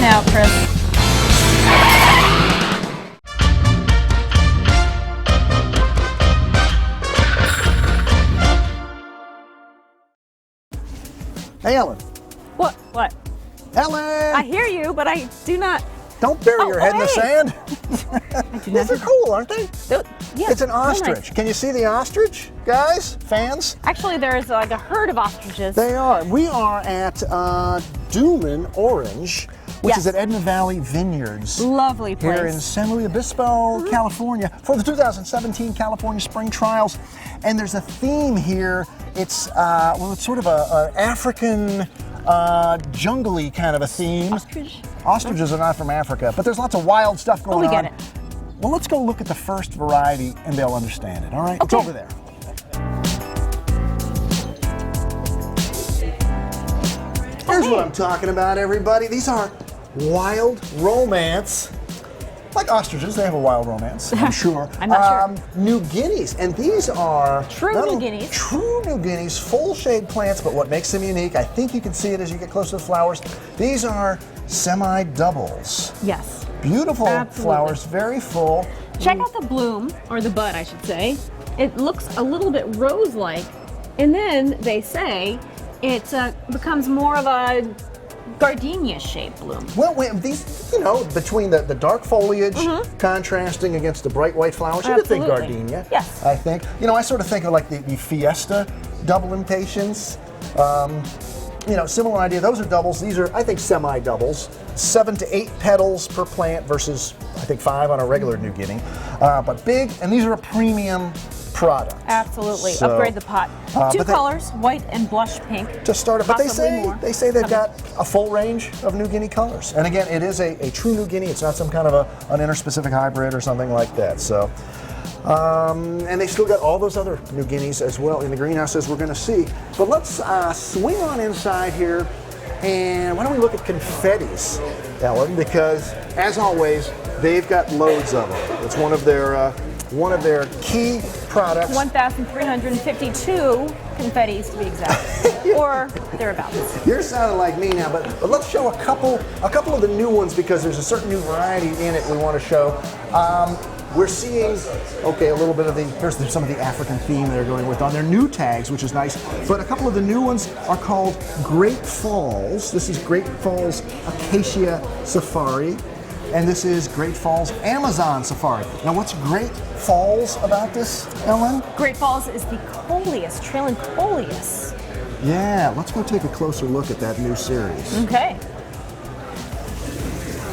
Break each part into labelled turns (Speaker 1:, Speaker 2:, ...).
Speaker 1: now, Chris.
Speaker 2: Hey, Ellen.
Speaker 1: What? What?
Speaker 2: Ellen!
Speaker 1: I hear you, but I do not.
Speaker 2: Don't bury your head in the sand. These are cool, aren't they?
Speaker 1: Yeah,
Speaker 2: it's an ostrich.
Speaker 1: nice.
Speaker 2: Can you see the ostrich, guys? Fans?
Speaker 1: Actually, there's like a herd of ostriches.
Speaker 2: They are. We are at Dummen Orange, which is at Edna Valley Vineyards.
Speaker 1: Lovely place.
Speaker 2: Here in San Luis Obispo, California, for the 2017 California Spring Trials. And there's a theme here. It's, well, it's sort of an African, jungle-y kind of a theme.
Speaker 1: Ostrich?
Speaker 2: Ostriches are not from Africa, but there's lots of wild stuff going on.
Speaker 1: We get it.
Speaker 2: Well, let's go look at the first variety and they'll understand it, all right?
Speaker 1: Okay.
Speaker 2: It's over there. Here's what I'm talking about, everybody. These are wild romance. Like ostriches, they have a wild romance, I'm sure.
Speaker 1: I'm not sure.
Speaker 2: New Guineas, and these are
Speaker 1: True New Guineas.
Speaker 2: True New Guineas, full shade plants, but what makes them unique, I think you can see it as you get close to the flowers, these are semi-doubles.
Speaker 1: Yes.
Speaker 2: Beautiful
Speaker 1: Absolutely.
Speaker 2: flowers, very full.
Speaker 1: Check out the bloom, or the bud, I should say. It looks a little bit rose-like, and then they say it becomes more of a gardenia-shaped bloom.
Speaker 2: Well, these, you know, between the dark foliage contrasting against the bright white flowers, you could think gardenia.
Speaker 1: Yes.
Speaker 2: I think. You know, I sort of think of like the Fiesta double impatiens. You know, similar idea. Those are doubles. These are, I think, semi-doubles. 7 to 8 petals per plant versus, I think, 5 on a regular New Guinea. But big, and these are a premium product.
Speaker 1: Absolutely.
Speaker 2: So,
Speaker 1: upgrade the pot. Two colors, white and blush pink.
Speaker 2: To start it, but they say they've
Speaker 1: Okay.
Speaker 2: got a full range of New Guinea colors. And again, it is a true New Guinea. It's not some kind of an interspecific hybrid or something like that. So, and they still got all those other New Guineas as well in the greenhouses we're going to see. But let's swing on inside here, and why don't we look at confettis, Ellen? Because as always, they've got loads of them. It's one of their key products.
Speaker 1: 1,352 confettis to be exact, or thereabouts.
Speaker 2: You're sounding like me now, but let's show a couple of the new ones because there's a certain new variety in it we want to show. We're seeing, okay, a little bit of here's some of the African theme they're going with on their new tags, which is nice. But a couple of the new ones are called Great Falls. This is Great Falls Acacia Safari. And this is Great Falls Amazon Safari. Now, what's Great Falls about this, Ellen?
Speaker 1: Great Falls is the Coleus, trailing Coleus.
Speaker 2: Yeah, let's go take a closer look at that new series.
Speaker 1: Okay.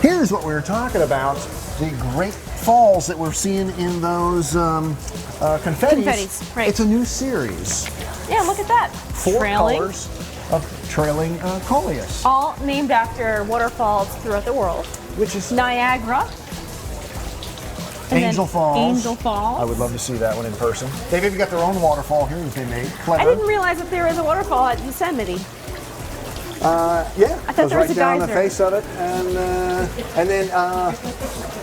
Speaker 2: Here's what we were talking about, the Great Falls that we're seeing in those confettis.
Speaker 1: Confettis, right.
Speaker 2: It's a new series.
Speaker 1: Yeah, look at that.
Speaker 2: 4 colors of trailing Coleus.
Speaker 1: All named after waterfalls throughout the world.
Speaker 2: Which is
Speaker 1: Niagara.
Speaker 2: Angel Falls.
Speaker 1: Angel Falls.
Speaker 2: I would love to see that one in person. They've even got their own waterfall here that they made. Clever.
Speaker 1: I didn't realize that there was a waterfall at Yosemite.
Speaker 2: Yeah,
Speaker 1: I thought
Speaker 2: goes
Speaker 1: there was
Speaker 2: right
Speaker 1: a
Speaker 2: down the
Speaker 1: geyser.
Speaker 2: face of it, and then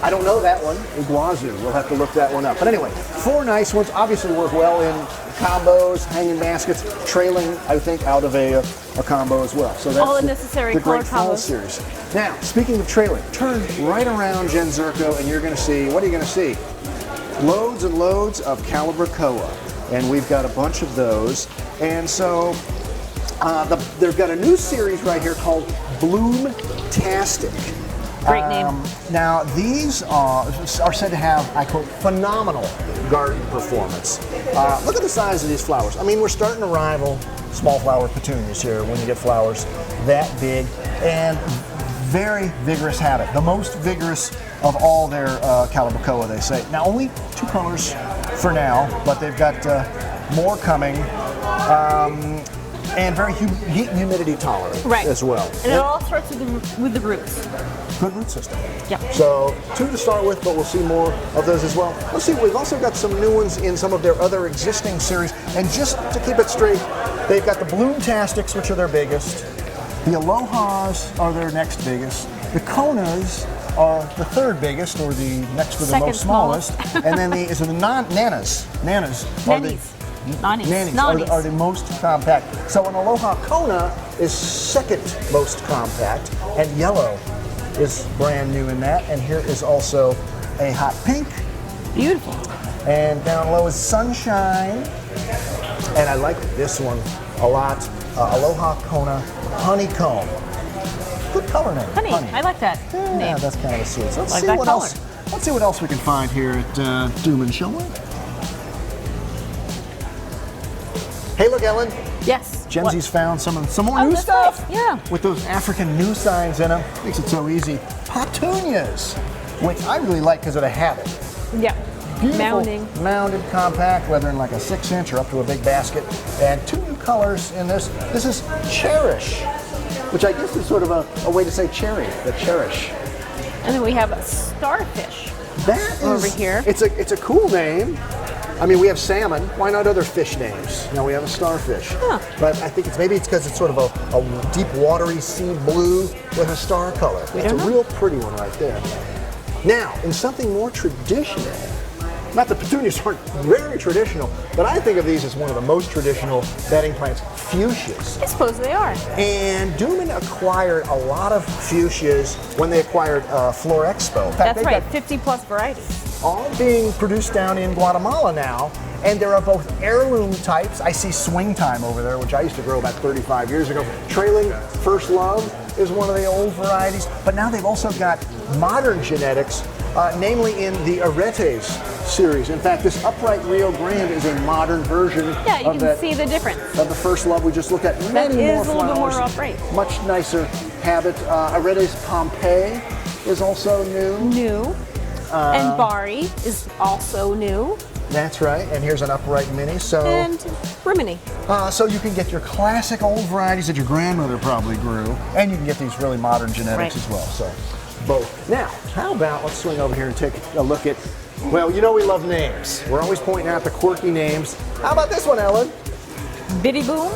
Speaker 2: I don't know that one, Iguazu. We'll have to look that one up. But anyway, 4 nice ones. Obviously work well in combos, hanging baskets, trailing, I think, out of a combo as well. So that's
Speaker 1: all the necessary
Speaker 2: the
Speaker 1: color
Speaker 2: Great Falls
Speaker 1: combos.
Speaker 2: series. Now, speaking of trailing, turn right around, Jen Zerko, and you're going to see. What are you going to see? Loads and loads of Calibrachoa, and we've got a bunch of those. And so they've got a new series right here called Bloomtastic.
Speaker 1: Great name.
Speaker 2: Now, these are said to have, I quote, phenomenal garden performance. Look at the size of these flowers. I mean, we're starting to rival small flower petunias here when you get flowers that big, and very vigorous habit. The most vigorous of all their Calibrachoa, they say. Now, only 2 colors for now, but they've got more coming. And very heat and humidity tolerant as well.
Speaker 1: And it all starts with the roots.
Speaker 2: Good root system.
Speaker 1: Yep.
Speaker 2: So 2 to start with, but we'll see more of those as well. Let's see, we've also got some new ones in some of their other existing series. And just to keep it straight, they've got the Bloomtastics, which are their biggest. The Alohas are their next biggest. The Konas are the 3rd biggest, or the next to the
Speaker 1: Second
Speaker 2: most smallest. And then the Nanas. Nannies are the most compact. So an Aloha Kona is 2nd most compact, and yellow is brand new in that. And here is also a hot pink.
Speaker 1: Beautiful.
Speaker 2: And down low is Sunshine. And I like this one a lot. Aloha Kona Honeycomb. Good color name.
Speaker 1: Honey. I like that
Speaker 2: Yeah,
Speaker 1: name.
Speaker 2: that's kind of a sweet. So let's
Speaker 1: Like
Speaker 2: see
Speaker 1: that
Speaker 2: what
Speaker 1: color.
Speaker 2: else. Let's see what else we can find here at Dummen, shall we? Hey, look, Ellen.
Speaker 1: Yes.
Speaker 2: Gemsy's found some more
Speaker 1: Oh,
Speaker 2: new
Speaker 1: that's
Speaker 2: stuff.
Speaker 1: right. Yeah.
Speaker 2: With those African new signs in them. Makes it so easy. Petunias, which I really like because of the habit.
Speaker 1: Yeah.
Speaker 2: Beautiful,
Speaker 1: Mounding.
Speaker 2: mounded, compact, whether in like a 6-inch or up to a big basket. And 2 new colors in this. This is Cherish, which I guess is sort of a way to say cherry, the Cherish.
Speaker 1: And then we have a Starfish.
Speaker 2: That is
Speaker 1: Over here.
Speaker 2: It's a cool name. I mean, we have salmon. Why not other fish names? Now we have a starfish.
Speaker 1: Huh.
Speaker 2: But I think it's because it's sort of a deep watery sea blue with a star color. It's
Speaker 1: don't
Speaker 2: a
Speaker 1: know.
Speaker 2: real pretty one right there. Now, in something more traditional, not that petunias aren't very traditional, but I think of these as one of the most traditional bedding plants, fuchsias.
Speaker 1: I suppose they are.
Speaker 2: And Dummen acquired a lot of fuchsias when they acquired Flor Expo. In fact,
Speaker 1: That's
Speaker 2: they've
Speaker 1: right.
Speaker 2: got
Speaker 1: 50 plus varieties.
Speaker 2: all being produced down in Guatemala now, and there are both heirloom types. I see Swing Time over there, which I used to grow about 35 years ago. Trailing First Love is one of the old varieties, but now they've also got modern genetics, namely in the Aretes series. In fact, this upright Rio Grande is a modern version
Speaker 1: Yeah, you
Speaker 2: of
Speaker 1: can see the difference.
Speaker 2: of the First Love we just looked at. Many more
Speaker 1: is a little bit more
Speaker 2: flowers,
Speaker 1: upright.
Speaker 2: much nicer habit. Aretes Pompeii is also new.
Speaker 1: New. And Bari is also new.
Speaker 2: That's right, and here's an upright mini. So,
Speaker 1: And Rimini.
Speaker 2: so you can get your classic old varieties that your grandmother probably grew, and you can get these really modern genetics
Speaker 1: Right.
Speaker 2: as well. So, both. Now, how about let's swing over here and take a look at. Well, you know we love names. We're always pointing out the quirky names. How about this one, Ellen?
Speaker 1: Biddy Boom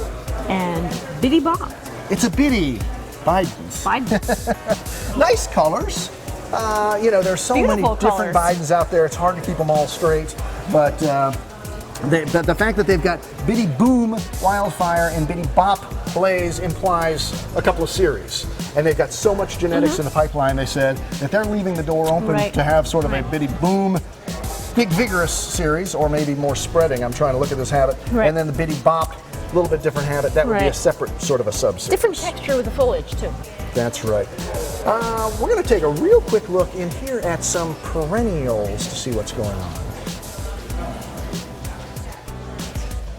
Speaker 1: and Biddy Bob.
Speaker 2: It's a Biddy. Biden's.
Speaker 1: Biden.
Speaker 2: Nice colors. There's so many
Speaker 1: Beautiful
Speaker 2: different
Speaker 1: colors.
Speaker 2: Bidens out there. It's hard to keep them all straight. But the fact that they've got Biddy Boom Wildfire and Biddy Bop Blaze implies a couple of series. And they've got so much genetics in the pipeline, they said, that they're leaving the door open
Speaker 1: Right.
Speaker 2: to have sort of a
Speaker 1: Right.
Speaker 2: Biddy Boom Big Vigorous series, or maybe more spreading. I'm trying to look at this habit.
Speaker 1: Right.
Speaker 2: And then the Biddy Bop, a little bit different habit. That would be a
Speaker 1: Right.
Speaker 2: separate sort of a subseries.
Speaker 1: Different texture with the foliage, too.
Speaker 2: That's right. We're going to take a real quick look in here at some perennials to see what's going on.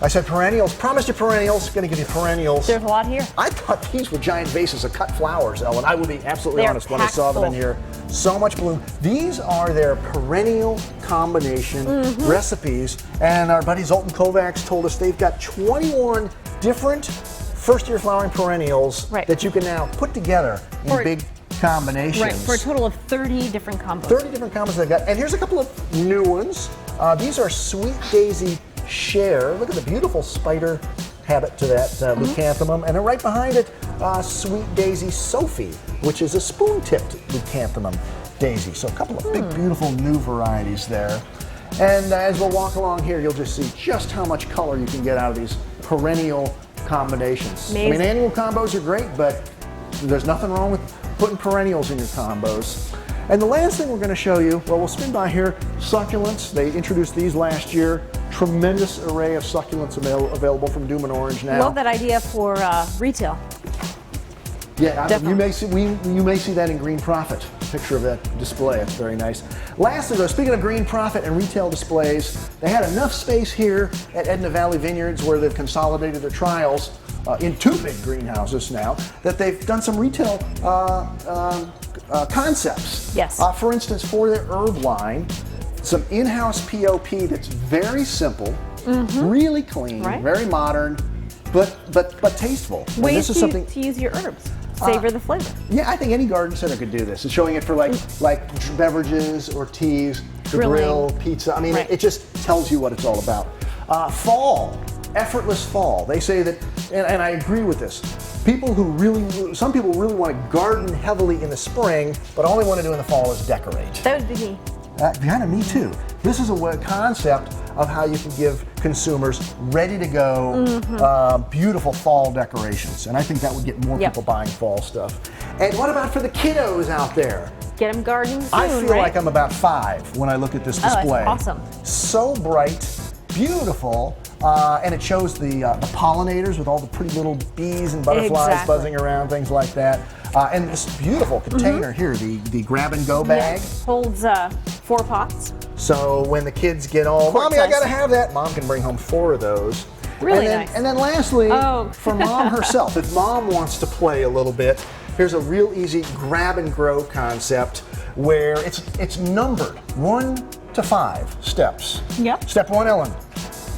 Speaker 2: I said perennials. Promised you perennials. Going to give you perennials.
Speaker 1: There's a lot here.
Speaker 2: I thought these were giant vases of cut flowers, Ellen. I will be absolutely
Speaker 1: They're
Speaker 2: honest when I
Speaker 1: packed
Speaker 2: saw them in
Speaker 1: full.
Speaker 2: here. So much bloom. These are their perennial combination recipes. And our buddy Zoltan Kovacs told us they've got 21 different first-year flowering perennials
Speaker 1: Right.
Speaker 2: that you can now put together in
Speaker 1: For-
Speaker 2: big combinations.
Speaker 1: Right, for a total of 30 different combos.
Speaker 2: 30 different combos they've got. And here's a couple of new ones. These are Sweet Daisy Share. Look at the beautiful spider habit to that Leucanthemum. And then right behind it, Sweet Daisy Sophie, which is a spoon-tipped Leucanthemum daisy. So a couple of big, beautiful new varieties there. And as we'll walk along here, you'll just see just how much color you can get out of these perennial combinations. I
Speaker 1: Amazing.
Speaker 2: mean, annual combos are great, but there's nothing wrong with putting perennials in your combos. And the last thing we're going to show you, well, we'll spin by here, succulents. They introduced these last year. Tremendous array of succulents available from Dummen Orange now.
Speaker 1: Love that idea for retail.
Speaker 2: Yeah,
Speaker 1: Definitely.
Speaker 2: you may see that in Green Profit. Picture of that display. It's very nice. Lastly, though, speaking of Green Profit and retail displays, they had enough space here at Edna Valley Vineyards where they've consolidated their trials in 2 big greenhouses now that they've done some retail concepts.
Speaker 1: Yes.
Speaker 2: For instance, for their herb line, some in-house POP that's very simple, really clean,
Speaker 1: Right.
Speaker 2: very modern, but tasteful. And
Speaker 1: Ways
Speaker 2: this is
Speaker 1: to,
Speaker 2: something.
Speaker 1: to use your herbs. Savor the flavor.
Speaker 2: Yeah, I think any garden center could do this. It's showing it for like beverages or teas, the
Speaker 1: Grilling.
Speaker 2: grill, pizza. I mean,
Speaker 1: Right.
Speaker 2: it just tells you what it's all about. Fall, effortless fall. They say that, and I agree with this. Some people really want to garden heavily in the spring, but all they want to do in the fall is decorate.
Speaker 1: That would be me.
Speaker 2: Kind of me too. This is a concept of how you can give consumers ready to go, beautiful fall decorations. And I think that would get more people buying fall stuff. And what about for the kiddos out there?
Speaker 1: Get them gardening soon,
Speaker 2: I feel
Speaker 1: right?
Speaker 2: like I'm about 5 when I look at this display.
Speaker 1: That's awesome.
Speaker 2: So bright, beautiful, and it shows the pollinators with all the pretty little bees and butterflies buzzing around, things like that. And this beautiful container here, the grab and go bag.
Speaker 1: Yeah. Holds 4 pots.
Speaker 2: So when the kids get all, Mommy, I gotta have that, Mom can bring home 4 of those.
Speaker 1: Really
Speaker 2: and then,
Speaker 1: nice.
Speaker 2: And then lastly, for Mom herself, if Mom wants to play a little bit, here's a real easy grab and grow concept where it's numbered 1 to 5 steps.
Speaker 1: Yep.
Speaker 2: Step 1, Ellen,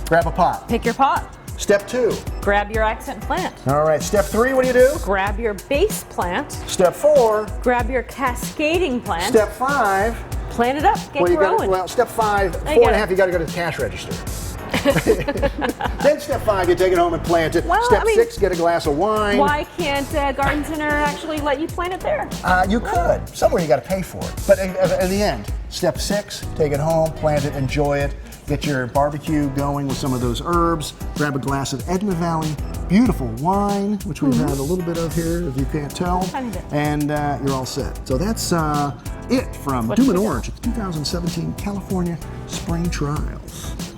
Speaker 2: grab a pot.
Speaker 1: Pick your pot.
Speaker 2: Step 2.
Speaker 1: Grab your accent plant.
Speaker 2: All right, step 3, what do you do?
Speaker 1: Grab your base plant.
Speaker 2: Step 4.
Speaker 1: Grab your cascading plant.
Speaker 2: Step 5.
Speaker 1: Plant it up, get growing.
Speaker 2: Well, step 5, 4 and a half, you gotta go to the cash register. Then step 5, you take it home and plant it.
Speaker 1: Well,
Speaker 2: Step 6, get a glass of wine.
Speaker 1: Why can't Garden Center actually let you plant it there?
Speaker 2: You could. Somewhere you got to pay for it. But in the end, step 6, take it home, plant it, enjoy it. Get your barbecue going with some of those herbs. Grab a glass of Edna Valley beautiful wine, which we've had a little bit of here, if you can't tell. And you're all set. So that's it from Dummen Orange at the 2017 California Spring Trials.